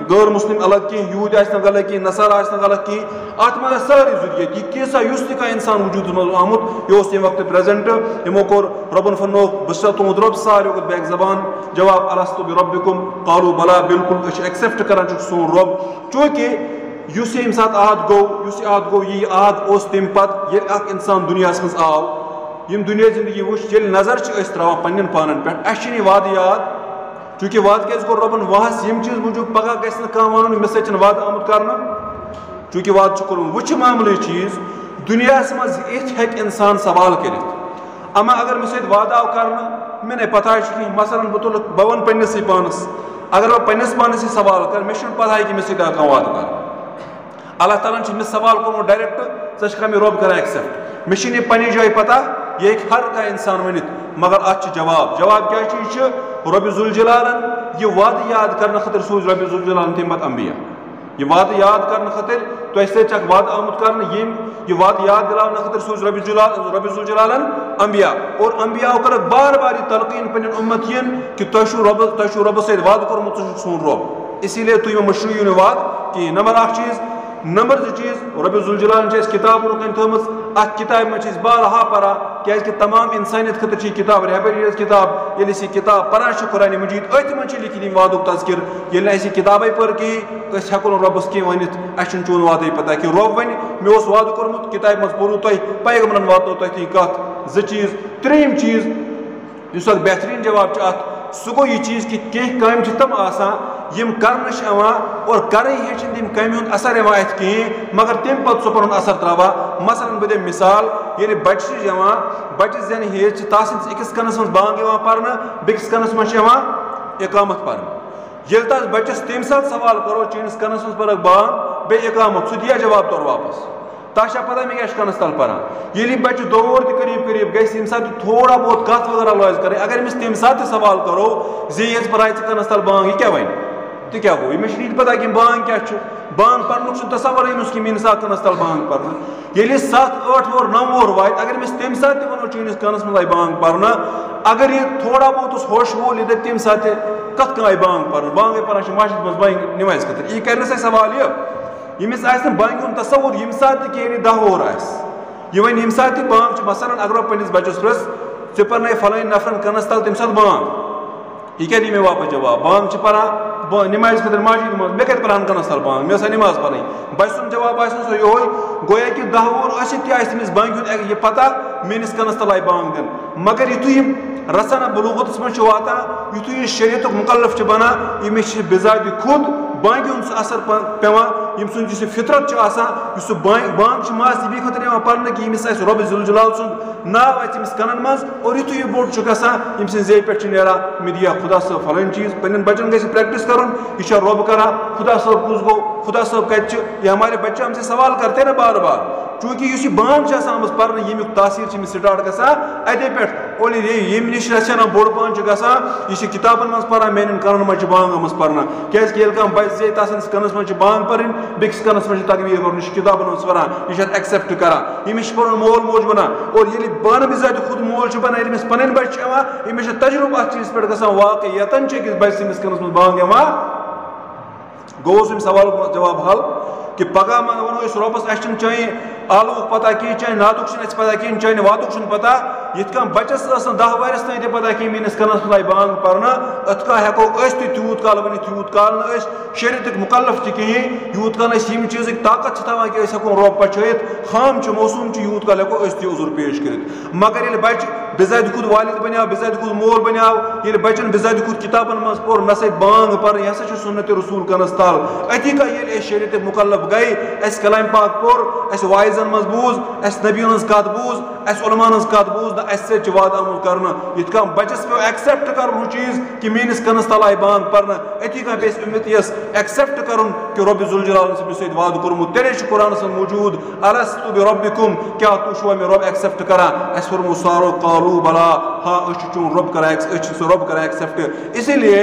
गैर मुस्लिम अलग कह यूद अलग कह नसारा अलग कह अत मज सारी जुरियत यह कैसा तह इंसान वजूद मज आमुत यह तम वक्त प्रेजेंट यमो कोर रबन फनो बस तुद रब सारे बैक जबान जवाब अलस्तु बिरब्बिकुम कालू बला बिल्कुल एक्सेप्ट कर सोन रब चूँकि युस ये सात आहद गो यह आहद तम पे इंसान दुनिया मज आव यम दुनिया जिंदगी वुच ये नजर त्रावान पन्न पानन पे अह वाद याद चूँकि वाद क्या रबन वहस यम चीज मूजूब पगह गह वन मे सत वाद आमुत कर चूँकि वाद वुच मामूली चीज दुनिया मज हे इंसान सवाल कर अमा अगर मे सत वाद आव कर मे नहीं पता मसलन बह वन पन्नस पानस अगर वह पन्नस पानस सवाल कर मे पता कि मे सत वाद कर अल्लाह ताला मे सवाल कोर्मुत डायरेक्ट ज़े मे रब कर एक्सेप्ट मे पन्ने जाए पता यह हर कह इंसान वनित मगर अत जवाब क्या चीज रब ज़ुल जलालन यह वाद याद करने खतर सूझ रब ज़ुल जलालन तम पे अंबिया यह वाद याद करने खतर तुह सत वाद आमुत कर यह वाद याद दिलाने खतर सूझ रब ज़ुल जलालन अंबिया और अंबिया कर बार बार तलकीन पन्न उम्मतियन कि तुह रब सत वाद कोर्मुत सोन रब इसीलिए तुम मशरू वाद कि नंबर चीज नंबर जो चीज रब ज़ुल जलालन किताब रुकन थमस अत किताब में बारहा परा क्या तमाम इंसानियत खतर किताब रहबर किताब ये किताब परान कुरान मजीद अथ मन लिखित वादुक तस्किर ये किताबे पर कह हेको रबस कह वन चून वाद पता कि रब वन मे वाद कोर्मुत किताब मज पोरू तुह पैगम्बरन वातो तुह कत ज चीज त्रीम चीज इस बेहतरीन जवाब अत सह गो यह चीज कि कह काम तम यम कर और कर तम कमि हूं असर अत कहें मगर तम पे सह पुन असर त्रावा मसलन बह दिम मिसाल ये बच्चे बच्चे जन हेज तस अकिस कनस मज बांग पर्न बेकिस कनस मज इकामत पर्न ये तस बच्चस तम सात सवाल करो चीनिस कनस मज पर बांग बे इकामत सह दिया जवाब तौर वापस तह पता मे क्या कनस तल पान ये बच्चे दौर करीब करीब गम सात थोड़ा बहुत कत वगैरह लाज कर अगर अमिस तम सात सवाल करो जे ये पर कनस तल बांग यह क्या वन तो क्या गो मे पता कि बांग क्या बांग पर्न तस्वर अमिस कि मीन सात कनस तल बांग पर्न ये 7 8 वोर 9 वोर वात अगर अमिस तम सात वो चीनिस कनस मज आई बांग पर्न अगर ये थोड़ा बहुत होश वोल ये तम सात कत आई बांग पर्न बांग पर्न मस्जिद मज बांग नमाज खतर यह कर सवाल यमिस बांग हूं तस्वुर यम सात कि 10 वोर यह वन यम सात बांग मसलन अगर पन्नस बच्चस प्रस े पर्न फलान नफरन कनस तल तम सात बांग यह क्या दी मे वापस जवाब बांग पढ़ा नमाज खतर मस्जिद मज मे कत पढ़ान कनस तल बांग मे नमाज पढ़ बच सुन जवाब सो यो गोया कि 10 वोर तमिस बांग हूं यह पता मेनिस कनस तल आई बांग दिन मगर यु रसन बलूगत मज वातान यु शरीयत मुकल्लफ बना यमिस बिजात खुद बांग हूं असर पेवान यम सुन फितरत बांग मास तबी खतर पर्न कि यमिस रब ज़ुल जलाल सुंद नाव अमिस कनन मज और यु यह बोड़ गसान यम जे पे नेरान मे दिया खुदा सब फलान चीज पन्न बच्चन गि प्रैक्टिस कर यह रब करा खुदा सब कुछ गो खुदा सब कत ये हमारे बच्चे हमसे सवाल करते ना बार बार चूँकि इस बांग पर्न यमुक तासीर स्टार्ट गसान अते पे और यम नश बोड़ पान गसान यह किताबन मज पढ़ा मेन कन मज बांग आम पर्न क्या बच जे तस कनस मज बांग पर्न बेकिस कनस मज तकबीर कर किताबन मज पढ़ान यह एक्सेप्ट करान यमिस पुन मोल मोज बनान और ये पान बिजात खुद मोल बनान यमिस पन्न बच्चे यमिस तजुर्बा अत चीज पे गसान वाकई यतन अकिस बच्चे सिंस कनस मज बांग गो सवाल जवाब हल कि पगह वो रबस चाहे आलूक पता कह चाहे नादुक पता कह चाहे वादुक पता ये बच्चस 10 वरस तक पता कि मीनिस कनस मज बांग पर्न अत हेको तूत काल वन तूत काल शरीयत मुकल्लफ कहें यूत काल यम चीज़ ताकत तवान कि हेको रब पछत खाम मौसूम यूत काल हेको उजुर पेश कर मगर ये बच्चे बिजात खुद वालिद बनो बिजात खुद मोल बनो ये बच्चन बिजात खुद किताबन मज पोर मे सत बांग पर्न यह सुन्नत रसूल कनस तल अति ये शरीयत मुकल्लफ गई कलाम पाक पोर वाइजन मज बूज नबियन कत बूज उलमान कत बूज ना वाद आमुत कर बच्चस पे एक्सेप्ट कर चीज कि मीनिस कनस तल आई बांग पर्न अति पे उम्मीद एक्सेप्ट कर रब ज़ुल जलाल सत वाद कोर्मुत तेरे कुरान मौजूद अलस्तु बिरब्बिकुम क्या तुम मे रब एक्सेप्ट करान सारो कालू बला हाँ चून रब कर एक्सेप्ट इसीलिए